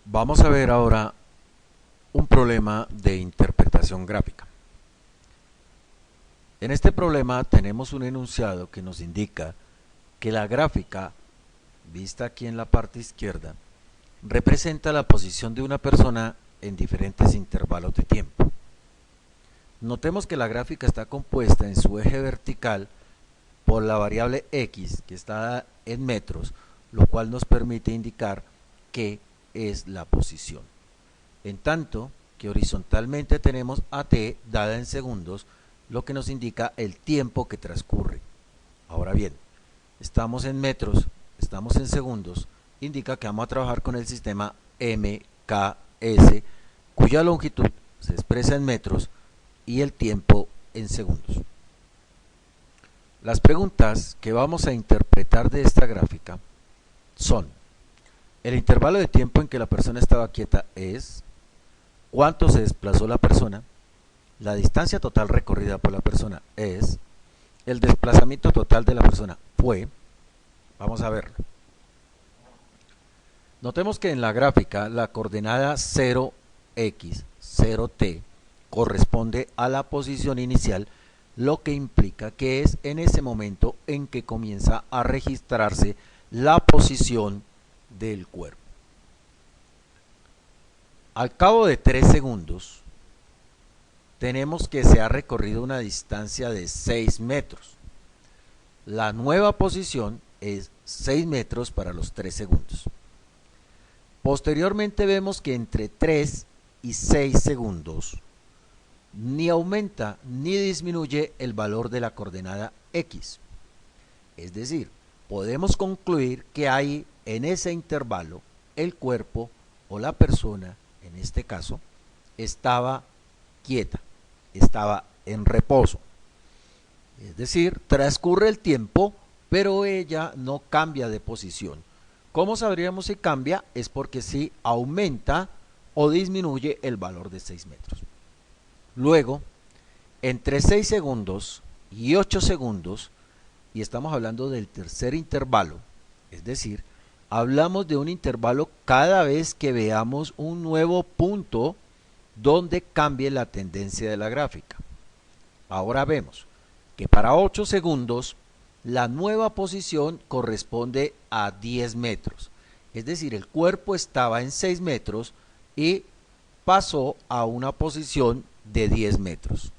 Vamos a ver ahora un problema de interpretación gráfica. En este problema tenemos un enunciado que nos indica que la gráfica, vista aquí en la parte izquierda, representa la posición de una persona en diferentes intervalos de tiempo. Notemos que la gráfica está compuesta en su eje vertical por la variable x, que está en metros, lo cual nos permite indicar qué es la posición. En tanto que horizontalmente tenemos a t dada en segundos, lo que nos indica el tiempo que transcurre. Ahora bien, estamos en metros, estamos en segundos, indica que vamos a trabajar con el sistema MKS, cuya longitud se expresa en metros y el tiempo en segundos. Las preguntas que vamos a interpretar de esta gráfica son: el intervalo de tiempo en que la persona estaba quieta es, cuánto se desplazó la persona, la distancia total recorrida por la persona es, el desplazamiento total de la persona fue. Vamos a verlo. Notemos que en la gráfica la coordenada 0x, 0t corresponde a la posición inicial, lo que implica que es en ese momento en que comienza a registrarse la posición del cuerpo. Al cabo de 3 segundos, tenemos que se ha recorrido una distancia de 6 metros. La nueva posición es 6 metros para los 3 segundos. Posteriormente vemos que entre 3 y 6 segundos ni aumenta ni disminuye el valor de la coordenada x. Es decir, podemos concluir que ahí en ese intervalo el cuerpo o la persona, en este caso, estaba quieta, estaba en reposo. Es decir, transcurre el tiempo, pero ella no cambia de posición. ¿Cómo sabríamos si cambia? Es porque si aumenta o disminuye el valor de 6 metros. Luego, entre 6 segundos y 8 segundos, y estamos hablando del tercer intervalo, es decir, hablamos de un intervalo cada vez que veamos un nuevo punto donde cambie la tendencia de la gráfica. Ahora vemos que para 8 segundos la nueva posición corresponde a 10 metros. Es decir, el cuerpo estaba en 6 metros y pasó a una posición de 10 metros.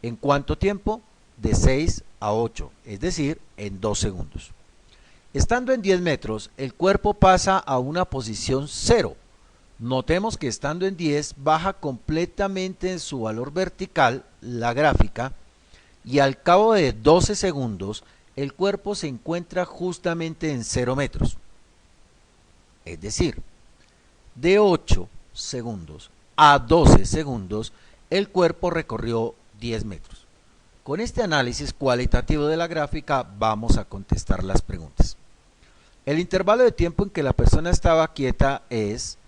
¿En cuánto tiempo? De 6 a 8, es decir, en 2 segundos. Estando en 10 metros, el cuerpo pasa a una posición 0. Notemos que estando en 10 baja completamente en su valor vertical la gráfica y al cabo de 12 segundos el cuerpo se encuentra justamente en 0 metros. Es decir, de 8 segundos a 12 segundos el cuerpo recorrió 10 metros. Con este análisis cualitativo de la gráfica vamos a contestar las preguntas. El intervalo de tiempo en que la persona estaba quieta es,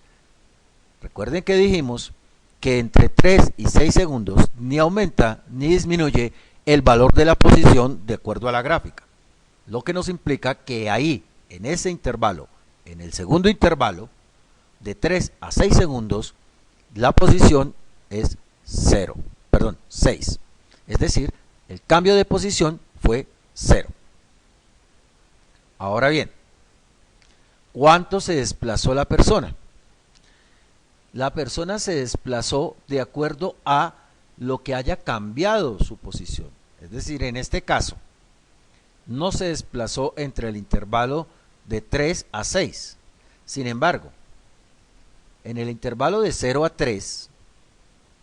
recuerden que dijimos que entre 3 y 6 segundos ni aumenta ni disminuye el valor de la posición de acuerdo a la gráfica, lo que nos implica que ahí, en ese intervalo, en el segundo intervalo, de 3 a 6 segundos, la posición es 6. Es decir, el cambio de posición fue 0. Ahora bien, ¿cuánto se desplazó la persona? La persona se desplazó de acuerdo a lo que haya cambiado su posición. Es decir, en este caso, no se desplazó entre el intervalo de 3 a 6. Sin embargo, en el intervalo de 0 a 3,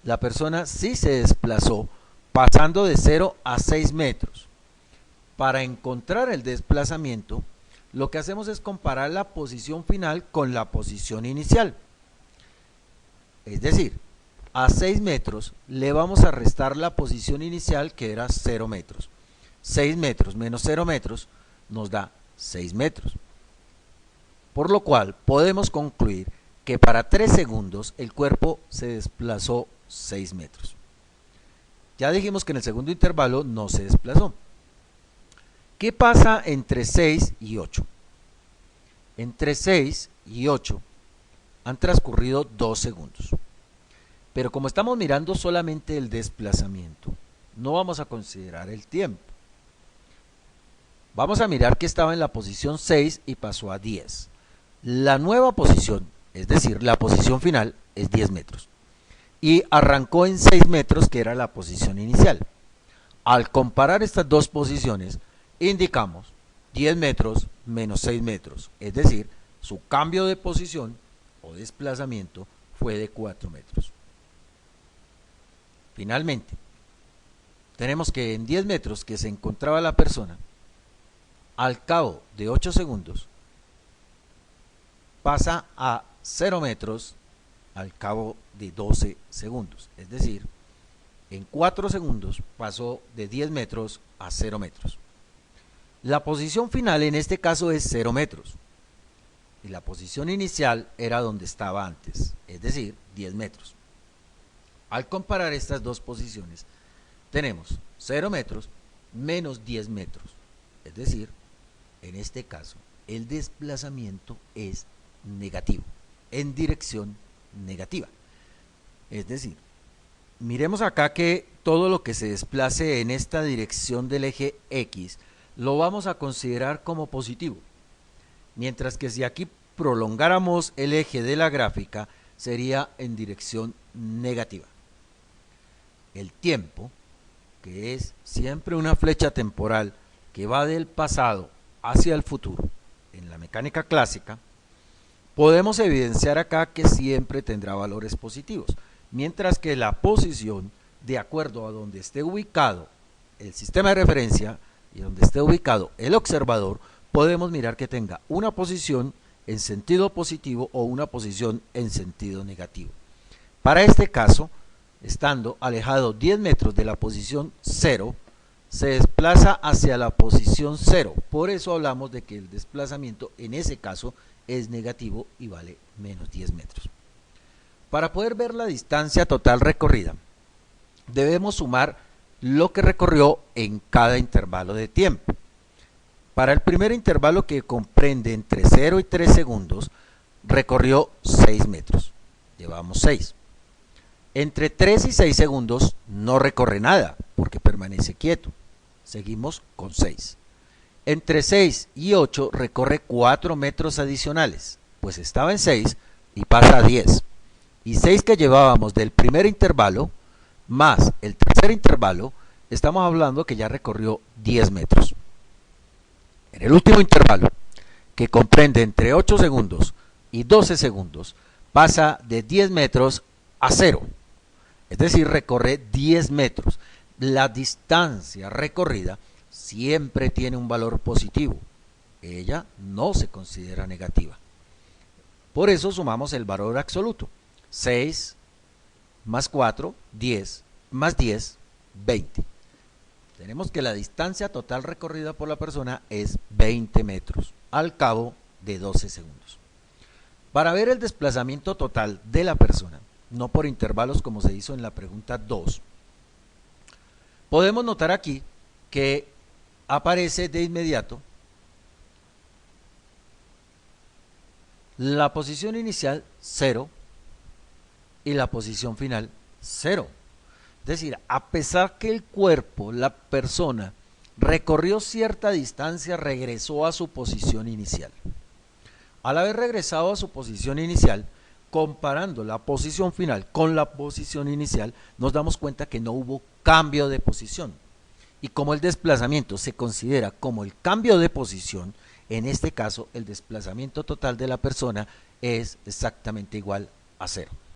la persona sí se desplazó pasando de 0 a 6 metros. Para encontrar el desplazamiento, lo que hacemos es comparar la posición final con la posición inicial. Es decir, a 6 metros le vamos a restar la posición inicial, que era 0 metros. 6 metros menos 0 metros nos da 6 metros. Por lo cual podemos concluir que para 3 segundos el cuerpo se desplazó 6 metros. Ya dijimos que en el segundo intervalo no se desplazó. ¿Qué pasa entre 6 y 8? Entre 6 y 8 Han transcurrido 2 segundos. Pero como estamos mirando solamente el desplazamiento, no vamos a considerar el tiempo. Vamos a mirar que estaba en la posición 6 y pasó a 10. La nueva posición, es decir, la posición final, es 10 metros. Y arrancó en 6 metros, que era la posición inicial. Al comparar estas dos posiciones, indicamos 10 metros menos 6 metros, es decir, su cambio de posición o desplazamiento fue de 4 metros. Finalmente, tenemos que en 10 metros que se encontraba la persona, al cabo de 8 segundos, pasa a 0 metros al cabo de 12 segundos. Es decir, en 4 segundos pasó de 10 metros a 0 metros. La posición final en este caso es 0 metros. Y la posición inicial era donde estaba antes, es decir, 10 metros. Al comparar estas dos posiciones, tenemos 0 metros menos 10 metros. Es decir, en este caso, el desplazamiento es negativo, en dirección negativa. Es decir, miremos acá que todo lo que se desplace en esta dirección del eje X lo vamos a considerar como positivo. Mientras que si aquí prolongáramos el eje de la gráfica, sería en dirección negativa. El tiempo, que es siempre una flecha temporal que va del pasado hacia el futuro, en la mecánica clásica, podemos evidenciar acá que siempre tendrá valores positivos, mientras que la posición, de acuerdo a donde esté ubicado el sistema de referencia y donde esté ubicado el observador, podemos mirar que tenga una posición en sentido positivo o una posición en sentido negativo. Para este caso, estando alejado 10 metros de la posición 0, se desplaza hacia la posición 0. Por eso hablamos de que el desplazamiento en ese caso es negativo y vale menos 10 metros. Para poder ver la distancia total recorrida, debemos sumar lo que recorrió en cada intervalo de tiempo. Para el primer intervalo, que comprende entre 0 y 3 segundos, recorrió 6 metros. Llevamos 6. Entre 3 y 6 segundos no recorre nada, porque permanece quieto. Seguimos con 6. Entre 6 y 8 recorre 4 metros adicionales, pues estaba en 6 y pasa a 10. Y 6 que llevábamos del primer intervalo, más el tercer intervalo, estamos hablando que ya recorrió 10 metros. En el último intervalo, que comprende entre 8 segundos y 12 segundos, pasa de 10 metros a 0. Es decir, recorre 10 metros. La distancia recorrida siempre tiene un valor positivo. Ella no se considera negativa. Por eso sumamos el valor absoluto. 6 más 4, 10, más 10, 20. Tenemos que la distancia total recorrida por la persona es 20 metros al cabo de 12 segundos. Para ver el desplazamiento total de la persona, no por intervalos como se hizo en la pregunta 2, podemos notar aquí que aparece de inmediato la posición inicial 0 y la posición final 0. Es decir, a pesar que el cuerpo, la persona, recorrió cierta distancia, regresó a su posición inicial. Al haber regresado a su posición inicial, comparando la posición final con la posición inicial, nos damos cuenta que no hubo cambio de posición. Y como el desplazamiento se considera como el cambio de posición, en este caso el desplazamiento total de la persona es exactamente igual a 0.